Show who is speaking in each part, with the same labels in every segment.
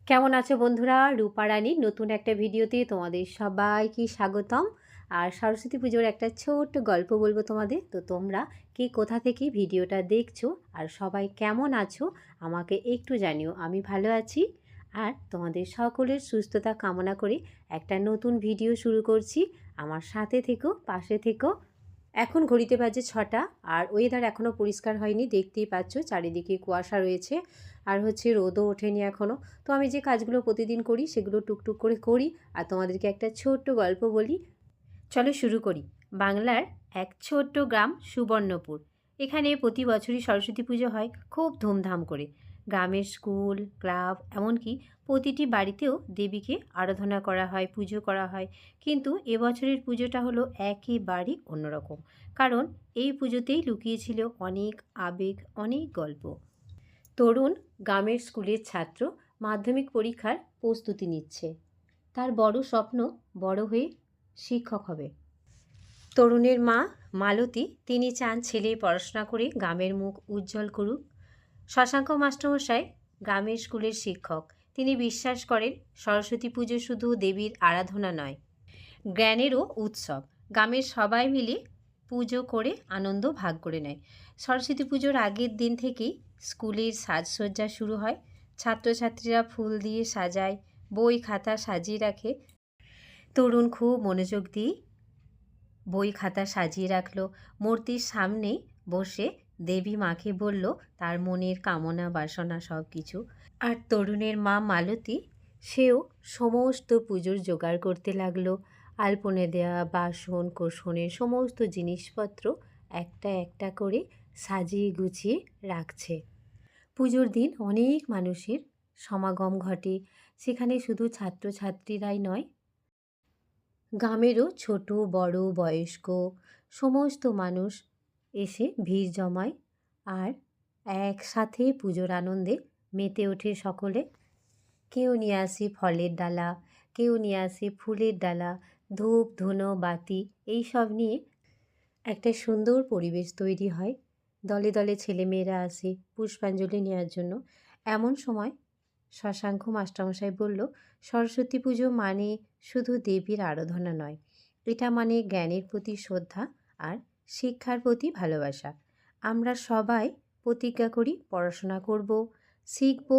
Speaker 1: কেমন আছো বন্ধুরা? রূপা রানীর নতুন একটা ভিডিওতে তোমাদের সবাইকে স্বাগতম। আর সরস্বতী পুজোর একটা ছোট্ট গল্প বলবো তোমাদের। তো তোমরা কে কোথা থেকে ভিডিওটা দেখছো আর সবাই কেমন আছো আমাকে একটু জানিও। আমি ভালো আছি। আর তোমাদের সকলের সুস্থতা কামনা করে একটা নতুন ভিডিও শুরু করছি। আমার সাথে থেকো, পাশে থেকো। এখন ঘড়িতে বাজে 6টা আর ওয়েদার এখনও পরিষ্কার হয়নি, দেখতেই পাচ্ছ চারিদিকে কুয়াশা রয়েছে আর রোদও ওঠেনি এখনও। তো আমি যে কাজগুলো প্রতিদিন করি সেগুলো টুকটুক করে করি আর তোমাদেরকে একটা ছোট্ট গল্প বলি। চলো শুরু করি। বাংলার এক ছোট্ট গ্রাম সুবর্ণপুর। এখানে প্রতি বছরই সরস্বতী পুজো হয় খুব ধুমধাম করে। গ্রামের স্কুল, ক্লাব, এমনকি প্রতিটি বাড়িতেও দেবীকে আরাধনা করা হয়, পুজো করা হয়। কিন্তু এবছরের পুজোটা হলো একেবারেই অন্যরকম, কারণ এই পুজোতেই লুকিয়েছিল অনেক আবেগ, অনেক গল্প। তরুণ গ্রামের স্কুলের ছাত্র মাধ্যমিক পরীক্ষার প্রস্তুতি নিচ্ছে। তার বড় স্বপ্ন বড় হয়ে শিক্ষক হবে। তরুণের মা মালতী, তিনি চান ছেলে পড়াশোনা করে গ্রামের মুখ উজ্জ্বল করুক। শশাঙ্ক মাস্টারমশাই গ্রামের স্কুলের শিক্ষক। তিনি বিশ্বাস করেন সরস্বতী পুজো শুধু দেবীর আরাধনা নয়, জ্ঞানেরও উৎসব। গ্রামের সবাই মিলে পুজো করে আনন্দ ভাগ করে নেয়। সরস্বতী পুজোর আগের দিন থেকেই স্কুলের সাজসজ্জা শুরু হয়। ছাত্রছাত্রীরা ফুল দিয়ে সাজায়, বই খাতা সাজিয়ে রাখে। তরুণ খুব মনোযোগ দিয়ে বই খাতা সাজিয়ে রাখলো। মূর্তির সামনেই বসে দেবী মাকে বলল তার মনের কামনা বাসনা সব কিছু। আর তরুণের মা মালতী, সেও সমস্ত পুজোর জোগাড় করতে লাগলো। আলপনে দেয়া বাসন কোসনের সমস্ত জিনিসপত্র একটা একটা করে সাজিয়ে গুছিয়ে রাখছে। পুজোর দিন অনেক মানুষের সমাগম ঘটে। সেখানে শুধু ছাত্রছাত্রীরাই নয়, গ্রামেরও ছোট বড় বয়স্ক সমস্ত মানুষ এসে ভিড় জমায় আর একসাথে পুজোর আনন্দে মেতে ওঠে সকলে। কেউ নিয়ে আসে ফলের ডালা, কেউ নিয়ে আসে ফুলের ডালা, ধূপ ধুনো বাতি, এই সব নিয়ে একটা সুন্দর পরিবেশ তৈরি হয়। দলে দলে ছেলেমেয়েরা আসে পুষ্পাঞ্জলি নেওয়ার জন্য। এমন সময় শশাঙ্ক মাস্টারমশাই বলল, সরস্বতী পুজো মানে শুধু দেবীর আরাধনা নয়, এটা মানে জ্ঞানের প্রতি শ্রদ্ধা আর শিক্ষার প্রতি ভালোবাসা। আমরা সবাই প্রতিজ্ঞা করি পড়াশোনা করব, শিখব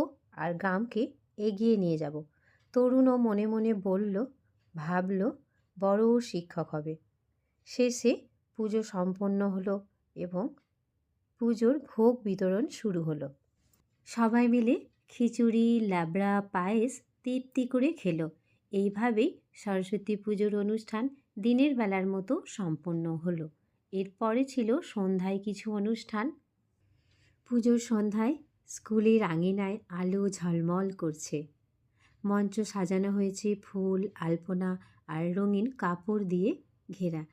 Speaker 1: আর গ্রামকে এগিয়ে নিয়ে যাব। তরুণও মনে মনে বলল, ভাবল বড় শিক্ষক হবে। শেষে পুজো সম্পন্ন হলো এবং পুজোর ভোগ বিতরণ শুরু হলো। সবাই মিলে খিচুড়ি, লাবড়া, পায়েস তৃপ্তি করে খেলো। এইভাবেই সরস্বতী পুজোর অনুষ্ঠান দিনের বেলার মতো সম্পন্ন হলো। এরপরে ছিল সন্ধ্যায় কিছু অনুষ্ঠান। পুজোর সন্ধ্যায় স্কুলের আঙিনায় আলো ঝলমল করছে। মঞ্চ সাজানো হয়েছে ফুল, আলপনা আর রঙিন কাপড় দিয়ে ঘেরা।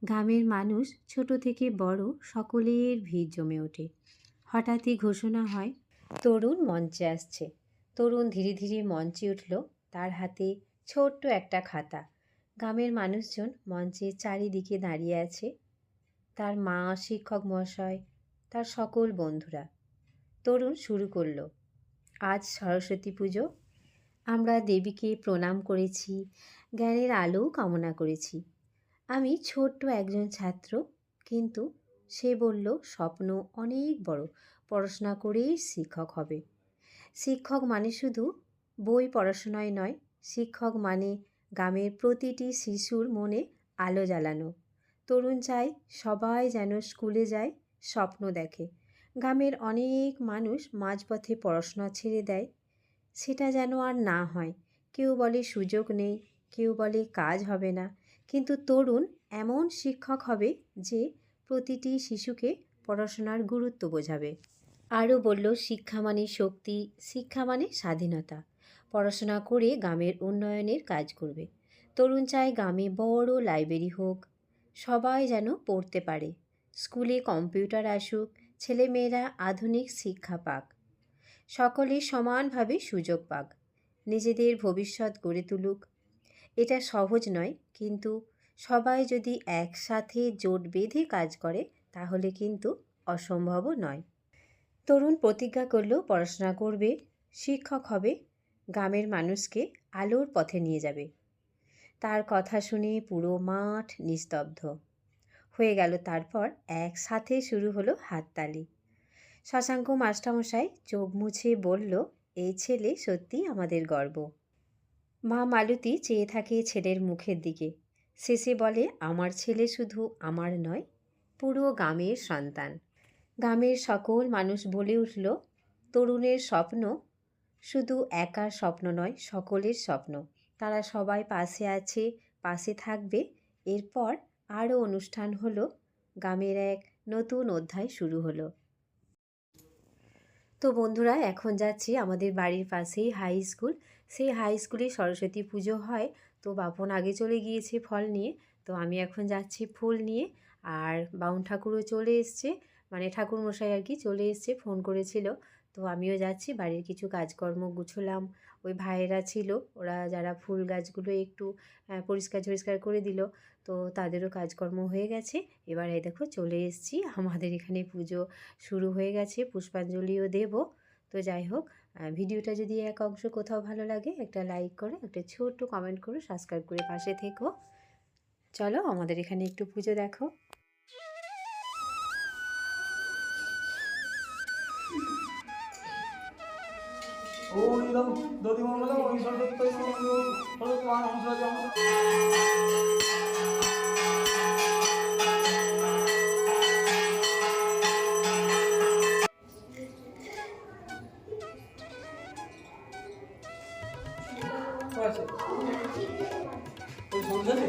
Speaker 1: গ্রামের মানুষ ছোট থেকে বড় সকলের ভিড় জমে ওঠে। হঠাৎই ঘোষণা হয়, তরুণ মঞ্চে আসছে। তরুণ ধীরে ধীরে মঞ্চে উঠল, তার হাতে ছোট্ট একটা খাতা। গ্রামের মানুষজন মঞ্চের চারিদিকে দাঁড়িয়ে আছে, তার মা, শিক্ষক মহাশয়, তার সকল বন্ধুরা। তরুণ শুরু করল, আজ সরস্বতী পুজো। আমরা দেবীকে প্রণাম করেছি, জ্ঞানের আলো কামনা করেছি। আমি ছোট্ট একজন ছাত্র, কিন্তু সে বলল স্বপ্ন অনেক বড়, পড়াশোনা করেই শিক্ষক হবে। শিক্ষক মানে শুধু বই পড়াশোনায় নয়, শিক্ষক মানে গ্রামের প্রতিটি শিশুর মনে আলো জ্বালানো। তরুণ চায় সবাই যেন স্কুলে যায়, স্বপ্ন দেখে। গ্রামের অনেক মানুষ মাঝপথে পড়াশোনা ছেড়ে দেয়, সেটা যেন আর না হয়। কেউ বলে সুযোগ নেই, কেউ বলে কাজ হবে না, কিন্তু তরুণ এমন শিক্ষক হবে যে প্রতিটি শিশুকে পড়াশোনার গুরুত্ব বোঝাবে। আরও বলল, শিক্ষা মানে শক্তি, শিক্ষা মানে স্বাধীনতা। পড়াশোনা করে গ্রামের উন্নয়নের কাজ করবে। তরুণ চায় গ্রামে বড় লাইব্রেরি হোক, সবাই যেন পড়তে পারে। স্কুলে কম্পিউটার আসুক, ছেলেমেয়েরা আধুনিক শিক্ষা পাক, সকলে সমানভাবে সুযোগ পাক, নিজেদের ভবিষ্যৎ গড়ে তুলুক। এটা সহজ নয়, কিন্তু সবাই যদি একসাথে জোট বেঁধে কাজ করে তাহলে কিন্তু অসম্ভবও নয়। তরুণ প্রতিজ্ঞা করল পড়াশোনা করবে, শিক্ষক হবে, গ্রামের মানুষকে আলোর পথে নিয়ে যাবে। তার কথা শুনে পুরো মাঠ নিস্তব্ধ হয়ে গেল। তারপর একসাথে শুরু হলো হাততালি। শশাঙ্ক মাস্টারমশাই চোখ মুছে বলল, এই ছেলে সত্যিই আমাদের গর্ব। মা মালতী চেয়ে থাকে ছেলের মুখের দিকে। শেষে বলে, আমার ছেলে শুধু আমার নয়, পুরো গ্রামের সন্তান। গ্রামের সকল মানুষ বলে উঠল, তরুণের স্বপ্ন শুধু একার স্বপ্ন নয়, সকলের স্বপ্ন। তারা সবাই পাশে আছে, পাশে থাকবে। এরপর আরও অনুষ্ঠান হলো। গ্রামের এক নতুন অধ্যায় শুরু হলো। তো বন্ধুরা, এখন যাচ্ছি আমাদের বাড়ির পাশেই হাই স্কুল। সেই হাই স্কুলে সরস্বতী পুজো হয়। তো বাপন আগে চলে গিয়েছে ফল নিয়ে, তো আমি এখন যাচ্ছি ফুল নিয়ে। আর বাউন ঠাকুরও চলে এসছে, মানে ঠাকুরমশাই আর কি চলে এসছে, ফোন করেছিল। তো আমিও যাচ্ছি, বাড়ির কিছু কাজকর্ম গুছোলাম। ওই ভাইয়েরা ছিল, ওরা যারা ফুল গাছগুলো একটু পরিষ্কার করে দিল, তো তাদেরও কাজকর্ম হয়ে গেছে। এবার এই দেখো চলে এসছি, আমাদের এখানে পুজো শুরু হয়ে গেছে, পুষ্পাঞ্জলিও দেব। তো যাই হোক, ভিডিওটা যদি এক অংশ কোথাও ভালো লাগে একটা লাইক করে, একটা ছোট্ট কমেন্ট করে, সাবস্ক্রাইব করে পাশে থেকো। চলো আমাদের এখানে একটু পুজো দেখো।
Speaker 2: আছে ওই সন্ধ্যাতে